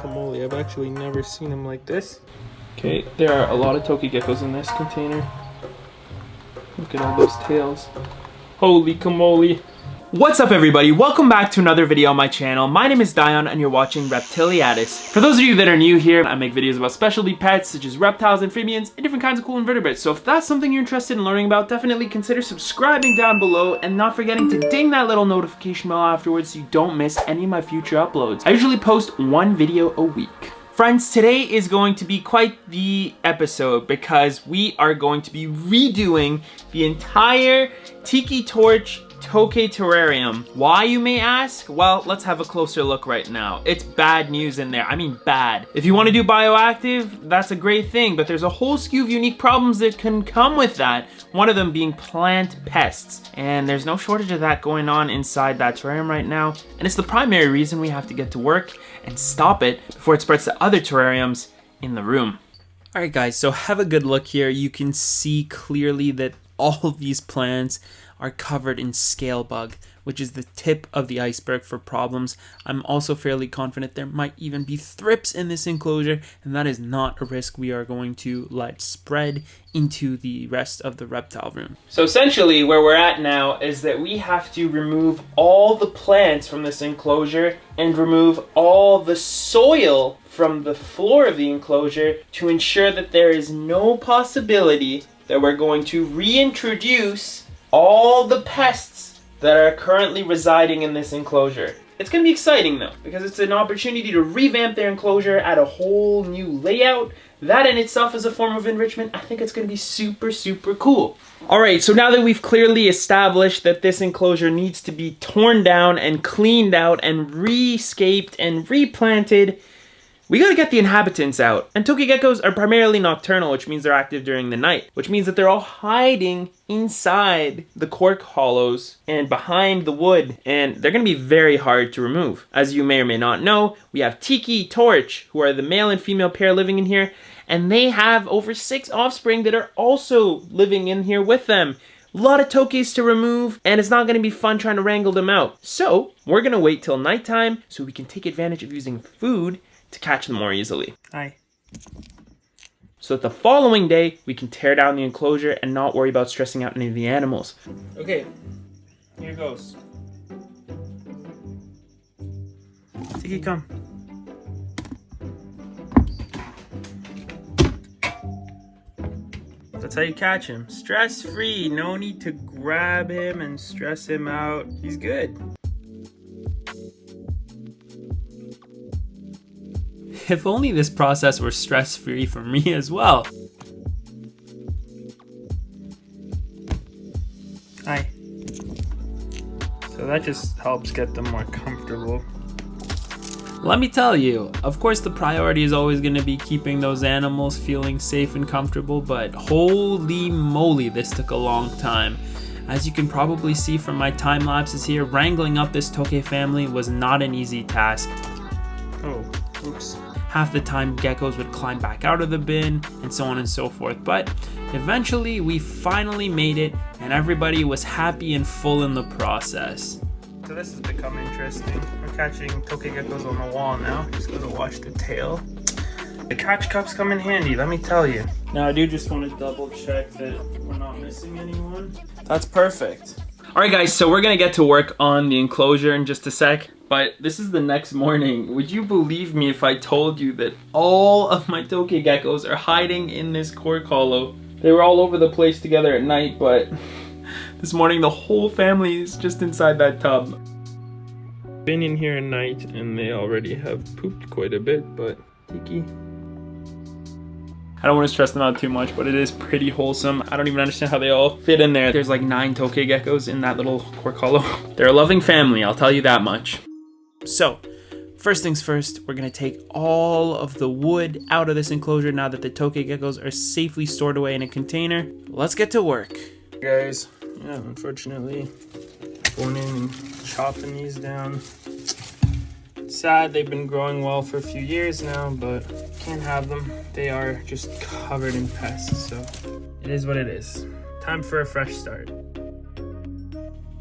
moly, I've actually never seen them like this. Okay, there are a lot of Tokay geckos in this container. Look at all those tails. Holy camole. What's up everybody? Welcome back to another video on my channel. My name is Dion and you're watching Reptiliatus. For those of you that are new here, I make videos about specialty pets such as reptiles, amphibians, and different kinds of cool invertebrates. So if that's something you're interested in learning about, definitely consider subscribing down below and not forgetting to ding that little notification bell afterwards so you don't miss any of my future uploads. I usually post one video a week. Friends, today is going to be quite the episode because we are going to be redoing the entire Tiki Torch Tokay Terrarium. Why, you may ask? Well, let's have a closer look right now. It's bad news in there. I mean bad. If you want to do bioactive, that's a great thing, but there's a whole slew of unique problems that can come with that. One of them being plant pests. And there's no shortage of that going on inside that terrarium right now. And it's the primary reason we have to get to work and stop it before it spreads to other terrariums in the room. Alright guys, so have a good look here. You can see clearly that all of these plants are covered in scale bug, which is the tip of the iceberg for problems. I'm also fairly confident there might even be thrips in this enclosure, and that is not a risk we are going to let spread into the rest of the reptile room. So essentially where we're at now is that we have to remove all the plants from this enclosure and remove all the soil from the floor of the enclosure to ensure that there is no possibility that we're going to reintroduce all the pests that are currently residing in this enclosure. It's going to be exciting though, because it's an opportunity to revamp their enclosure, add a whole new layout. That in itself is a form of enrichment. I think it's going to be super, super cool. Alright, so now that we've clearly established that this enclosure needs to be torn down and cleaned out and rescaped and replanted, we gotta get the inhabitants out. And Tokay geckos are primarily nocturnal, which means they're active during the night, which means that they're all hiding inside the cork hollows and behind the wood, and they're gonna be very hard to remove. As you may or may not know, we have Tiki Torch, who are the male and female pair living in here, and they have over 6 offspring that are also living in here with them. A lot of Tokays to remove, and it's not going to be fun trying to wrangle them out. So, we're going to wait till nighttime so we can take advantage of using food to catch them more easily. Hi. So that the following day, we can tear down the enclosure and not worry about stressing out any of the animals. Okay, here goes. Tiki, come. That's how you catch him. Stress-free, no need to grab him and stress him out. He's good. If only this process were stress-free for me as well. Hi. So that just helps get them more comfortable. Let me tell you, of course the priority is always going to be keeping those animals feeling safe and comfortable, but holy moly, this took a long time. As you can probably see from my time lapses here, wrangling up this Tokay family was not an easy task. Oh, oops. Half the time geckos would climb back out of the bin and so on and so forth, but eventually we finally made it and everybody was happy and full in the process. So this has become interesting. We're catching Tokay geckos on the wall now. Just gotta watch the tail. The catch cups come in handy, let me tell you. Now I do just want to double check that we're not missing anyone. That's perfect. Alright guys, so we're gonna get to work on the enclosure in just a sec. But this is the next morning. Would you believe me if I told you that all of my Tokay geckos are hiding in this cork hollow? They were all over the place together at night, but this morning the whole family is just inside that tub. Been in here at night and they already have pooped quite a bit, but Tiki. I don't want to stress them out too much, but it is pretty wholesome. I don't even understand how they all fit in there. There's like 9 Tokay geckos in that little cork hollow. They're a loving family, I'll tell you that much. So, first things first, we're gonna take all of the wood out of this enclosure now that the Tokay geckos are safely stored away in a container. Let's get to work. Guys, yeah, unfortunately, going in and chopping these down. Sad, they've been growing well for a few years now, but can't have them. They are just covered in pests, so it is what it is. Time for a fresh start.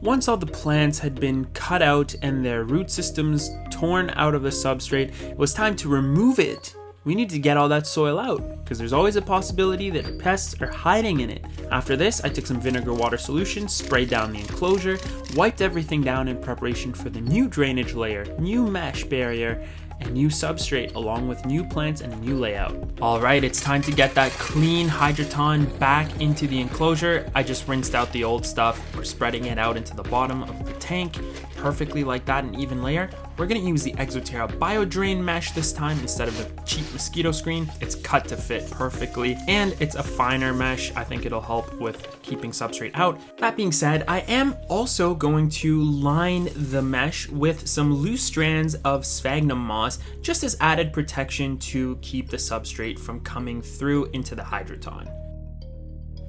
Once all the plants had been cut out and their root systems torn out of the substrate, it was time to remove it. We need to get all that soil out, because there's always a possibility that pests are hiding in it. After this, I took some vinegar water solution, sprayed down the enclosure, wiped everything down in preparation for the new drainage layer, new mesh barrier, and new substrate, along with new plants and a new layout. Alright, it's time to get that clean hydroton back into the enclosure. I just rinsed out the old stuff. We're spreading it out into the bottom of the tank, perfectly like that, an even layer. We're gonna use the Exoterra BioDrain mesh this time instead of the cheap mosquito screen. It's cut to fit perfectly, and it's a finer mesh. I think it'll help with keeping substrate out. That being said, I am also going to line the mesh with some loose strands of sphagnum moss, just as added protection to keep the substrate from coming through into the hydroton.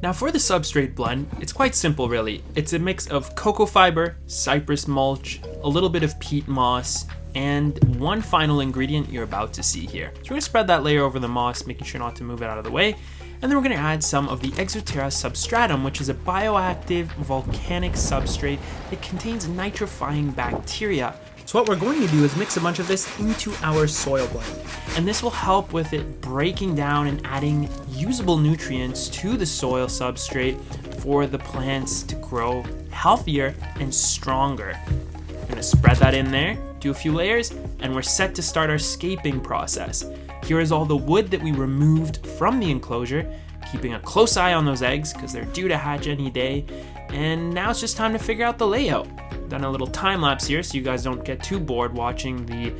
Now for the substrate blend, it's quite simple really. It's a mix of cocoa fiber, cypress mulch, a little bit of peat moss, and one final ingredient you're about to see here. So we're gonna spread that layer over the moss, making sure not to move it out of the way. And then we're gonna add some of the Exoterra substratum, which is a bioactive volcanic substrate that contains nitrifying bacteria. So what we're going to do is mix a bunch of this into our soil blend. And this will help with it breaking down and adding usable nutrients to the soil substrate for the plants to grow healthier and stronger. I'm gonna spread that in there, do a few layers, and we're set to start our scaping process. Here is all the wood that we removed from the enclosure, keeping a close eye on those eggs because they're due to hatch any day. And now it's just time to figure out the layout. Done a little time lapse here so you guys don't get too bored watching the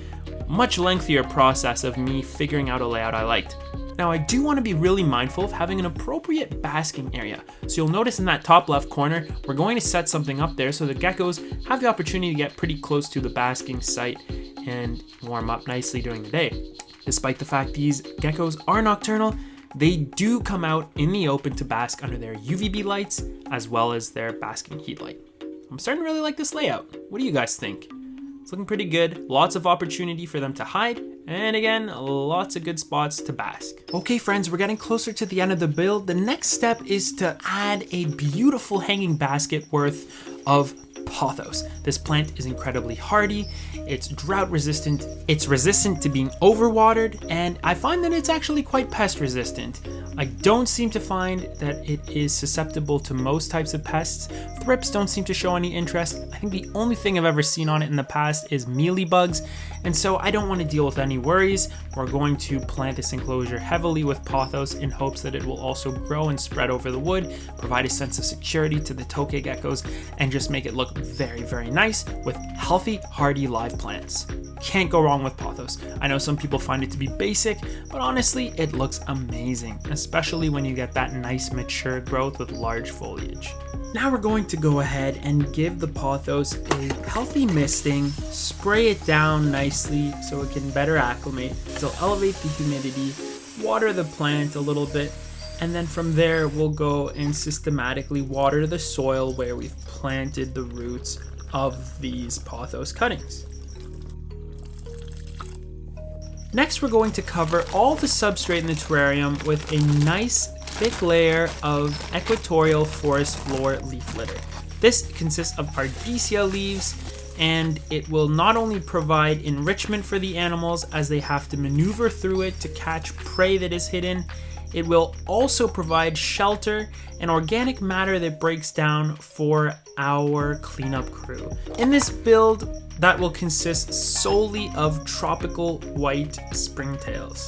much lengthier process of me figuring out a layout I liked. Now I do want to be really mindful of having an appropriate basking area. So you'll notice in that top left corner, we're going to set something up there so the geckos have the opportunity to get pretty close to the basking site and warm up nicely during the day. Despite the fact these geckos are nocturnal, they do come out in the open to bask under their UVB lights as well as their basking heat light. I'm starting to really like this layout. What do you guys think? It's looking pretty good. Lots of opportunity for them to hide. And again, lots of good spots to bask. Okay friends, we're getting closer to the end of the build. The next step is to add a beautiful hanging basket worth of pothos. This plant is incredibly hardy, it's drought resistant, it's resistant to being overwatered, and I find that it's actually quite pest resistant. I don't seem to find that it is susceptible to most types of pests. Thrips don't seem to show any interest. I think the only thing I've ever seen on it in the past is mealybugs, and so I don't want to deal with any worries. We're going to plant this enclosure heavily with pothos in hopes that it will also grow and spread over the wood, provide a sense of security to the tokay geckos, and just make it look very, very nice with healthy, hardy live plants. Can't go wrong with pothos. I know some people find it to be basic, but honestly, it looks amazing, especially when you get that nice mature growth with large foliage. Now we're going to go ahead and give the pothos a healthy misting, spray it down nicely so it can better acclimate. It'll elevate the humidity, water the plant a little bit, and then from there we'll go and systematically water the soil where we've planted the roots of these pothos cuttings. Next, we're going to cover all the substrate in the terrarium with a nice thick layer of equatorial forest floor leaf litter. This consists of Ardisia leaves, and it will not only provide enrichment for the animals as they have to maneuver through it to catch prey that is hidden, it will also provide shelter and organic matter that breaks down for our cleanup crew. In this build, that will consist solely of tropical white springtails.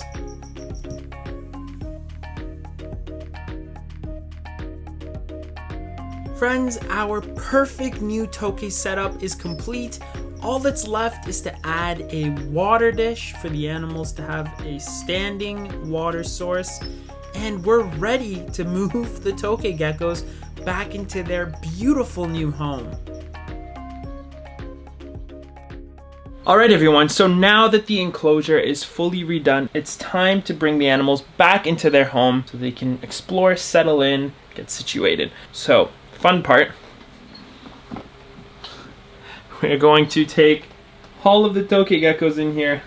Friends, our perfect new tokay setup is complete. All that's left is to add a water dish for the animals to have a standing water source, and we're ready to move the tokay geckos back into their beautiful new home. Alright everyone, so now that the enclosure is fully redone, it's time to bring the animals back into their home so they can explore, settle in, get situated. So, fun part, we're going to take all of the tokay geckos in here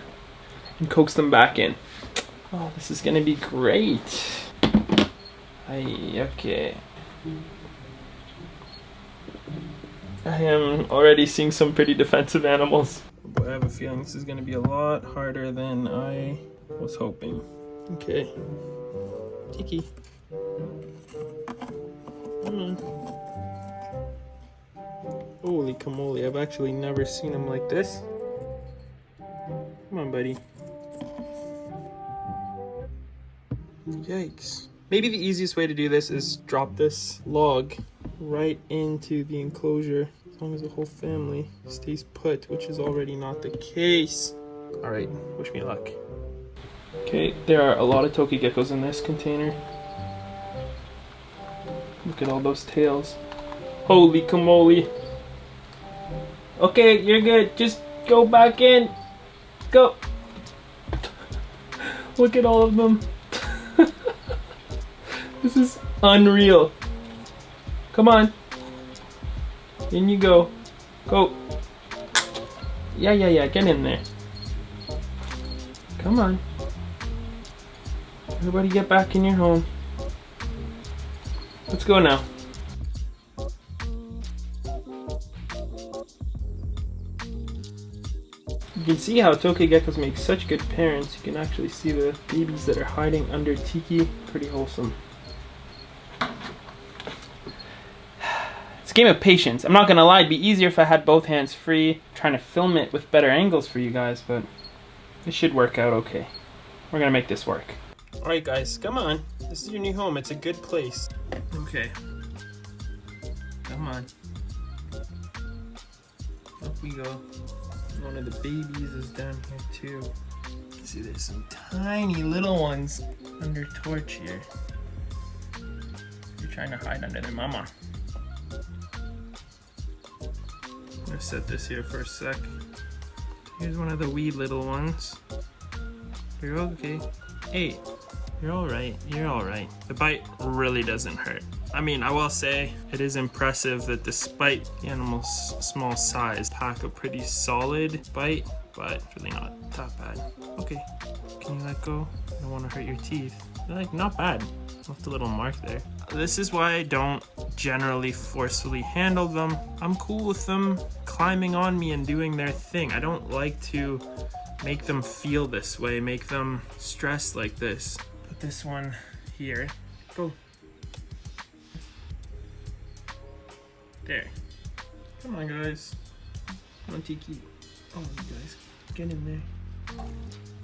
and coax them back in. Oh, this is gonna be great. Okay. I am already seeing some pretty defensive animals. Boy, I have a feeling this is going to be a lot harder than I was hoping. Okay. Tiki. Come on. Holy camole, I've actually never seen him like this. Come on, buddy. Yikes. Maybe the easiest way to do this is drop this log right into the enclosure, as long as the whole family stays put, which is already not the case. All right, wish me luck. Okay, there are a lot of Tokay geckos in this container. Look at all those tails. Holy camole. Okay, you're good. Just go back in. Go. Look at all of them. This is unreal. Come on. In you go. Go. Yeah. Get in there. Come on. Everybody get back in your home. Let's go now. You can see how Tokay geckos make such good parents. You can actually see the babies that are hiding under Tiki. Pretty wholesome. It's a game of patience. I'm not gonna lie, it'd be easier if I had both hands free. I'm trying to film it with better angles for you guys, but it should work out okay. We're gonna make this work. Alright guys, come on. This is your new home. It's a good place. Okay. Come on. Up we go. One of the babies is down here too. You can see there's some tiny little ones under torch here. They're trying to hide under their mama. I'm gonna set this here for a sec. Here's one of the wee little ones. You're okay. Hey, you're alright. You're alright. The bite really doesn't hurt. I mean, I will say it is impressive that despite the animal's small size, pack a pretty solid bite, but it's really not that bad. Okay, can you let go? I don't want to hurt your teeth. They're like, not bad. Left a little mark there. This is why I don't generally forcefully handle them. I'm cool with them climbing on me and doing their thing. I don't like to make them feel this way, make them stress like this. Put this one here. Go. There. Come on, guys. Come on, Tiki. Oh, you guys. Get in there.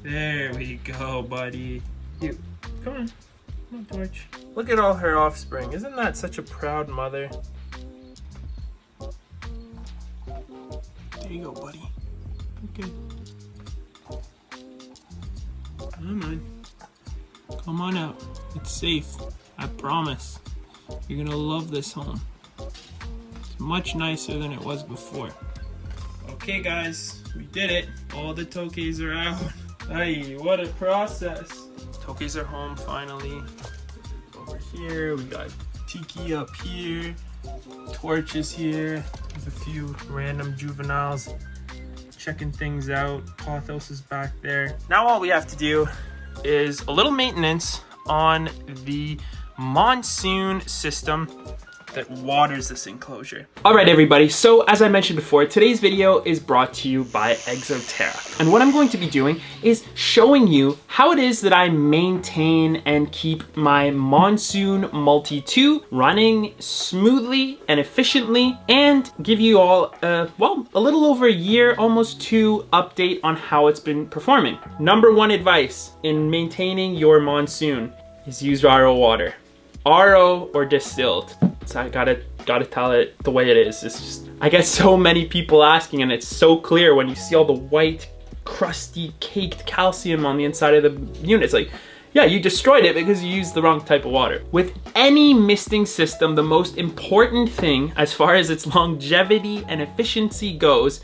There we go, buddy. You. Come on. Come on, Torch. Look at all her offspring. Isn't that such a proud mother? There you go, buddy. Okay. Come on. Come on out. It's safe. I promise. You're gonna love this home. It's much nicer than it was before. Okay, guys. We did it. All the Tokays are out. Hey, what a process. Tokays are home finally. Over here, we got Tiki up here. Torch is here. There's a few random juveniles checking things out. Pothos is back there. Now all we have to do is a little maintenance on the Monsoon system that waters this enclosure. All right, everybody. So as I mentioned before, today's video is brought to you by Terra. And what I'm going to be doing is showing you how it is that I maintain and keep my Monsoon Multi 2 running smoothly and efficiently, and give you all, well, a little over a year, almost 2 update on how it's been performing. Number 1 advice in maintaining your Monsoon is use RO water. RO or distilled. So I gotta tell it the way it is. It's just, I get so many people asking, and it's so clear when you see all the white, crusty, caked calcium on the inside of the unit. It's like, yeah, you destroyed it because you used the wrong type of water. With any misting system, the most important thing as far as its longevity and efficiency goes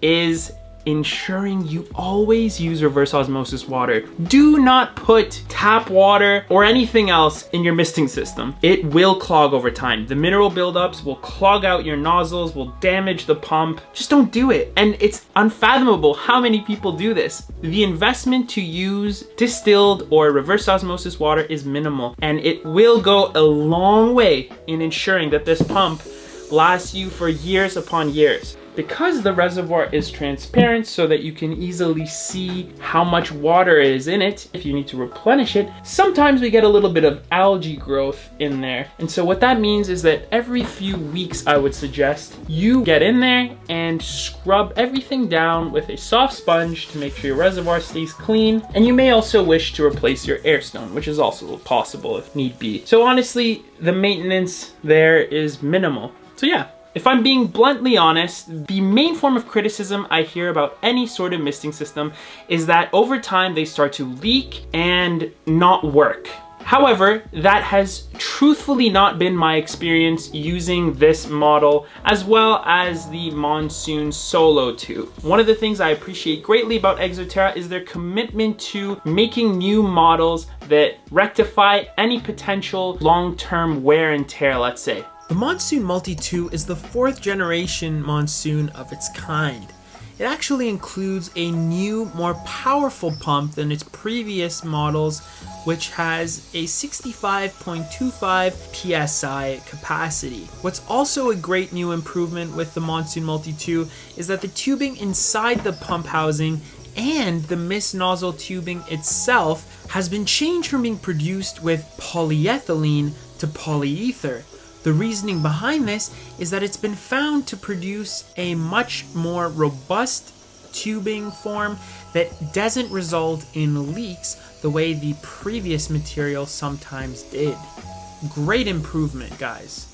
is ensuring you always use reverse osmosis water. Do not put tap water or anything else in your misting system. It will clog over time. The mineral buildups will clog out your nozzles, will damage the pump. Just don't do it. And it's unfathomable how many people do this. The investment to use distilled or reverse osmosis water is minimal, and it will go a long way in ensuring that this pump lasts you for years upon years. Because the reservoir is transparent so that you can easily see how much water is in it, if you need to replenish it, sometimes we get a little bit of algae growth in there. And so what that means is that every few weeks, I would suggest you get in there and scrub everything down with a soft sponge to make sure your reservoir stays clean. And you may also wish to replace your air stone, which is also possible if need be. So honestly, the maintenance there is minimal. So yeah. If I'm being bluntly honest, the main form of criticism I hear about any sort of misting system is that over time they start to leak and not work. However, that has truthfully not been my experience using this model as well as the Monsoon Solo 2. One of the things I appreciate greatly about Terra is their commitment to making new models that rectify any potential long-term wear and tear, let's say. The Monsoon Multi 2 is the 4th generation Monsoon of its kind. It actually includes a new, more powerful pump than its previous models, which has a 65.25 psi capacity. What's also a great new improvement with the Monsoon Multi 2 is that the tubing inside the pump housing and the mist nozzle tubing itself has been changed from being produced with polyethylene to polyether. The reasoning behind this is that it's been found to produce a much more robust tubing form that doesn't result in leaks the way the previous material sometimes did. Great improvement, guys.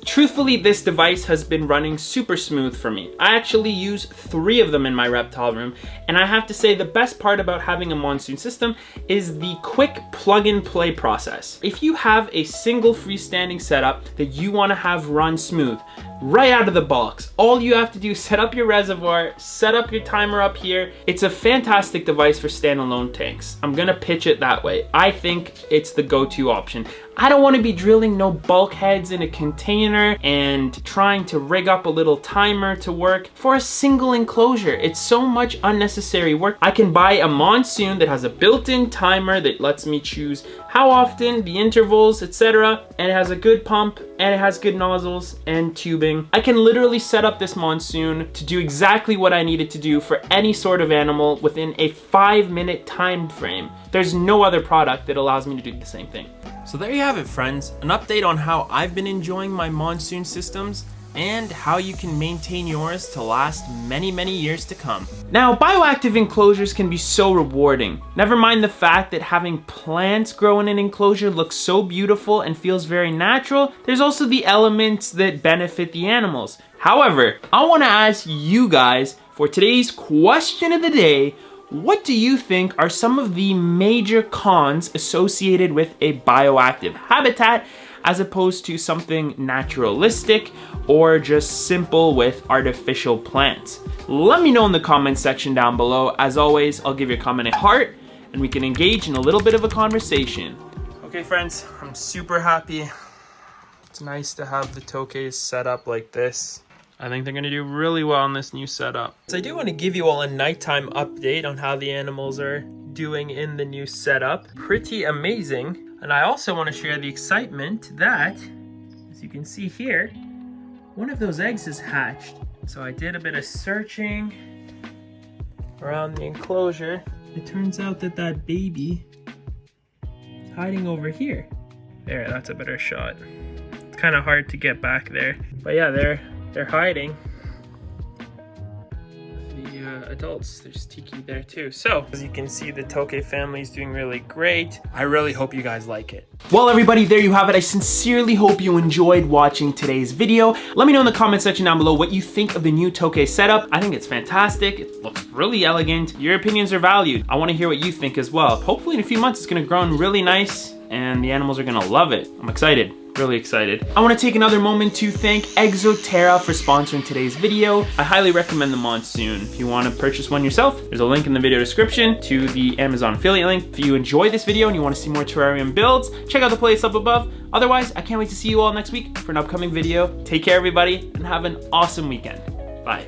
Truthfully, this device has been running super smooth for me. I actually use 3 of them in my reptile room, and I have to say the best part about having a Monsoon system is the quick plug-and-play process. If you have a single freestanding setup that you want to have run smooth, right out of the box, all you have to do is set up your reservoir, set up your timer up here. It's a fantastic device for standalone tanks. I'm gonna pitch it that way. I think it's the go-to option. I don't want to be drilling no bulkheads in a container and trying to rig up a little timer to work for a single enclosure. It's so much unnecessary work. I can buy a Monsoon that has a built-in timer that lets me choose how often, the intervals, etc. And it has a good pump and it has good nozzles and tubing. I can literally set up this Monsoon to do exactly what I need it to do for any sort of animal within a 5-minute time frame. There's no other product that allows me to do the same thing. So there you have it, friends. An update on how I've been enjoying my Monsoon systems and how you can maintain yours to last many, many years to come. Now, bioactive enclosures can be so rewarding. Never mind the fact that having plants grow in an enclosure looks so beautiful and feels very natural, there's also the elements that benefit the animals. However, I want to ask you guys for today's question of the day, what do you think are some of the major cons associated with a bioactive habitat as opposed to something naturalistic or just simple with artificial plants? Let me know in the comments section down below. As always, I'll give your comment a heart and we can engage in a little bit of a conversation. Okay friends, I'm super happy. It's nice to have the Tokays set up like this. I think they're gonna do really well in this new setup. So I do want to give you all a nighttime update on how the animals are doing in the new setup. Pretty amazing. And I also want to share the excitement that, as you can see here, one of those eggs is hatched. So I did a bit of searching around the enclosure. It turns out that that baby is hiding over here. There, that's a better shot. It's kind of hard to get back there. But yeah, they're hiding. The adults, there's Tiki there too. So, as you can see, the Tokay family is doing really great. I really hope you guys like it. Well, everybody, there you have it. I sincerely hope you enjoyed watching today's video. Let me know in the comment section down below what you think of the new Tokay setup. I think it's fantastic. It looks really elegant. Your opinions are valued. I want to hear what you think as well. Hopefully in a few months, it's going to grow really nice and the animals are going to love it. I'm excited. Really excited. I want to take another moment to thank Terra for sponsoring today's video. I highly recommend the Monsoon. If you want to purchase one yourself, there's a link in the video description to the Amazon affiliate link. If you enjoyed this video and you want to see more terrarium builds, check out the playlist up above. Otherwise, I can't wait to see you all next week for an upcoming video. Take care, everybody, and have an awesome weekend. Bye.